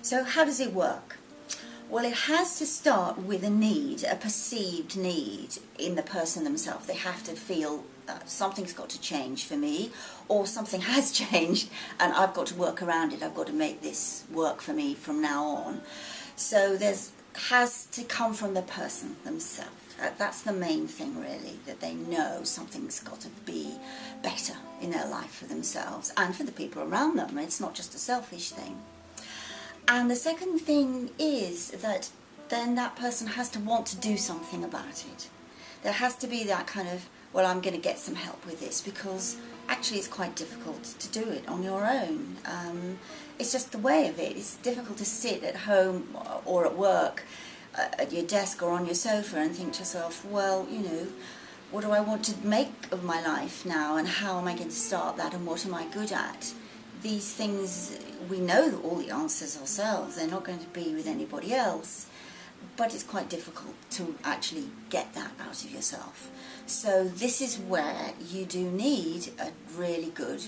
So how does it work? Well, it has to start with a need, a perceived need in the person themselves. They have to feel something's got to change for me, or something has changed and I've got to work around it. I've got to make this work for me from now on. So has to come from the person themselves. That's the main thing, really, that they know something's got to be better in their life for themselves and for the people around them. It's not just a selfish thing. And the second thing is that then that person has to want to do something about it. There has to be that kind of, well, I'm going to get some help with this, because actually it's quite difficult to do it on your own. It's just the way of it. It's difficult to sit at home or at work, at your desk or on your sofa, and think to yourself, well, you know, what do I want to make of my life now, and how am I going to start that, and what am I good at? These things, we know all the answers ourselves. They're not going to be with anybody else, but it's quite difficult to actually get that out of yourself. So this is where you do need a really good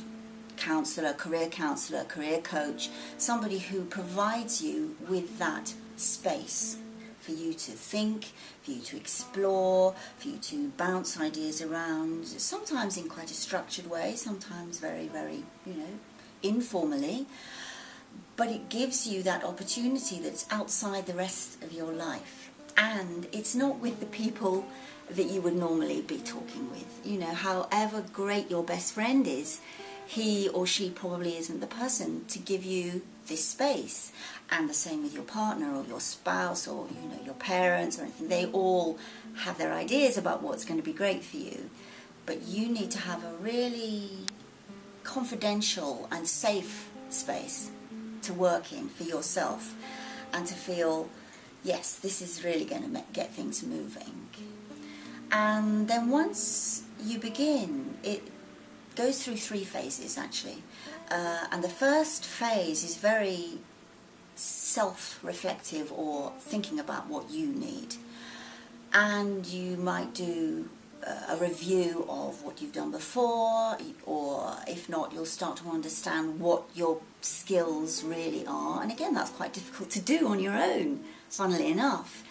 counsellor, career coach, somebody who provides you with that space for you to think, for you to explore, for you to bounce ideas around, sometimes in quite a structured way, sometimes very, very, informally, but it gives you that opportunity that's outside the rest of your life. And it's not with the people that you would normally be talking with. However great your best friend is, he or she probably isn't the person to give you this space. And the same with your partner or your spouse or your parents or anything. They all have their ideas about what's going to be great for you, but you need to have a really confidential and safe space to work in for yourself, and to feel, yes, this is really going to get things moving. And then once you begin, it goes through 3 phases actually, and the first phase is very self-reflective, or thinking about what you need, and you might do a review of what you've done before, or if not, you'll start to understand what your skills really are. And again, that's quite difficult to do on your own, funnily enough.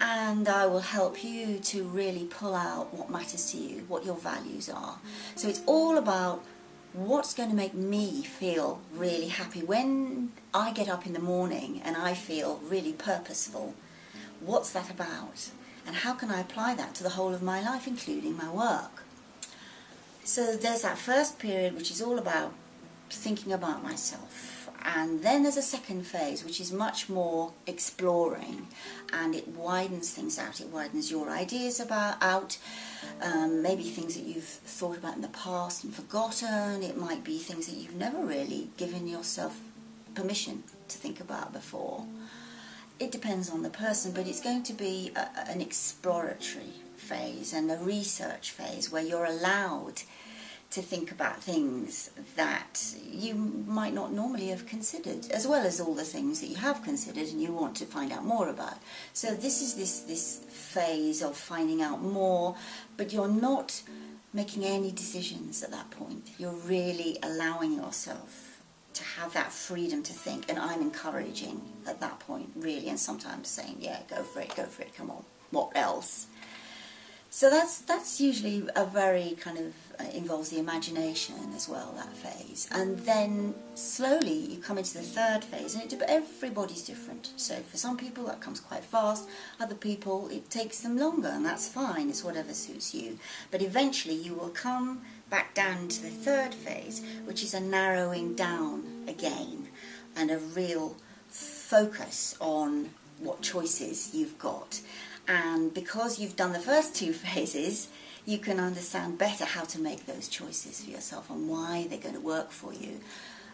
And I will help you to really pull out what matters to you, what your values are. So it's all about what's going to make me feel really happy when I get up in the morning and I feel really purposeful. What's that about? And how can I apply that to the whole of my life, including my work? So there's that first period, which is all about thinking about myself. And then there's a second phase, which is much more exploring, and it widens things out. It widens your ideas out, maybe things that you've thought about in the past and forgotten. It might be things that you've never really given yourself permission to think about before. It depends on the person, but it's going to be an exploratory phase and a research phase where you're allowed to think about things that you might not normally have considered, as well as all the things that you have considered and you want to find out more about. So this is this phase of finding out more, but you're not making any decisions at that point. You're really allowing yourself to have that freedom to think, and I'm encouraging at that point, really, and sometimes saying, yeah, go for it, come on, what else? So that's usually a very kind of involves the imagination as well, that phase. And then slowly you come into the third phase, and everybody's different. So for some people that comes quite fast, other people it takes them longer, and that's fine, it's whatever suits you. But eventually you will come back down to the third phase, which is a narrowing down again, and a real focus on what choices you've got. And because you've done the first 2 phases, you can understand better how to make those choices for yourself and why they're going to work for you,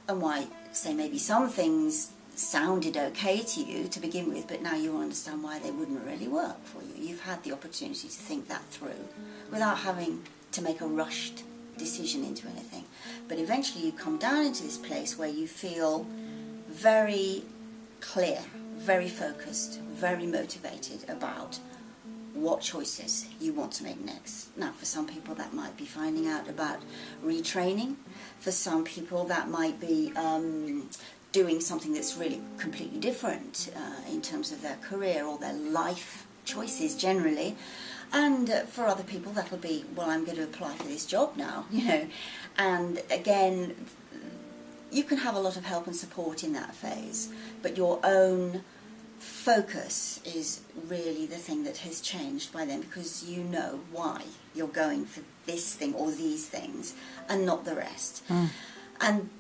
and why, say, maybe some things sounded okay to you to begin with, but now you understand why they wouldn't really work for you. You've had the opportunity to think that through without having to make a rushed decision into anything. But eventually you come down into this place where you feel very clear, very focused, very motivated about what choices you want to make next. Now, for some people that might be finding out about retraining. For some people that might be doing something that's really completely different in terms of their career or their life choices generally. And for other people that'll be, well, I'm going to apply for this job now, you know. And again, you can have a lot of help and support in that phase, but your own focus is really the thing that has changed by then, because you know why you're going for this thing or these things and not the rest. And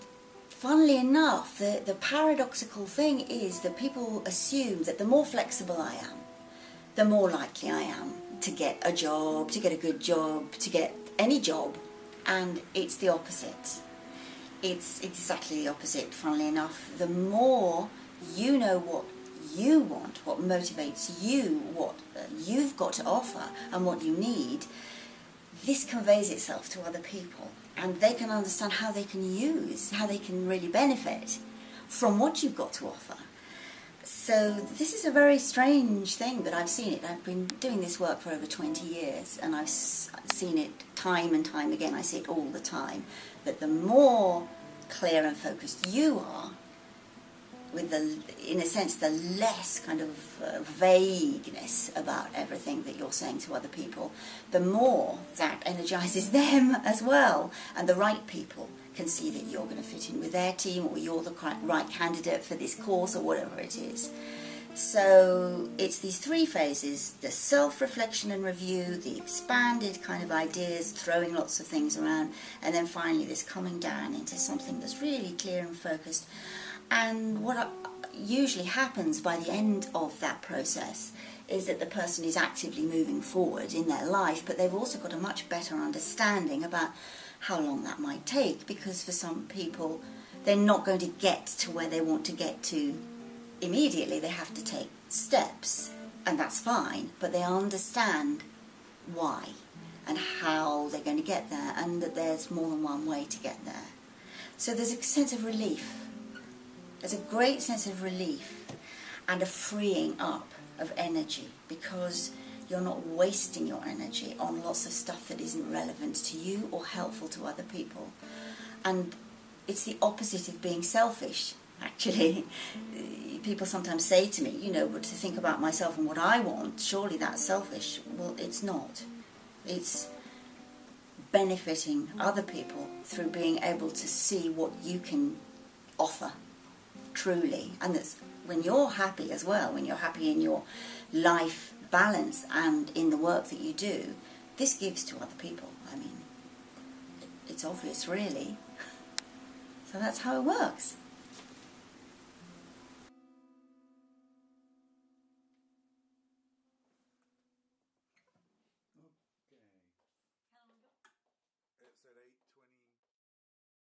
funnily enough, the paradoxical thing is that people assume that the more flexible I am, the more likely I am to get a job, to get a good job, to get any job. And it's the opposite. It's exactly the opposite, funnily enough. The more you know what you want, what motivates you, what you've got to offer and what you need, this conveys itself to other people, and they can understand how they can use, how they can really benefit from what you've got to offer. So this is a very strange thing, but I've seen it. I've been doing this work for over 20 years, and I've seen it time and time again. I see it all the time, that the more clear and focused you are, with in a sense, the less kind of vagueness about everything that you're saying to other people, the more that energizes them as well. And the right people can see that you're going to fit in with their team, or you're the right candidate for this course, or whatever it is. So it's these three phases: the self-reflection and review, the expanded kind of ideas, throwing lots of things around, and then finally this coming down into something that's really clear and focused. And what usually happens by the end of that process is that the person is actively moving forward in their life, but they've also got a much better understanding about how long that might take, because for some people they're not going to get to where they want to get to immediately. They have to take steps, and that's fine, but they understand why and how they're going to get there, and that there's more than one way to get there. So there's a sense of relief. There's a great sense of relief and a freeing up of energy, because you're not wasting your energy on lots of stuff that isn't relevant to you or helpful to other people. And it's the opposite of being selfish, actually. People sometimes say to me, you know, but to think about myself and what I want, surely that's selfish. Well, it's not. It's benefiting other people through being able to see what you can offer truly. And that's when you're happy as well, when you're happy in your life balance and in the work that you do, this gives to other people. I mean, it's obvious, really. So that's how it works. Okay. It's at 8.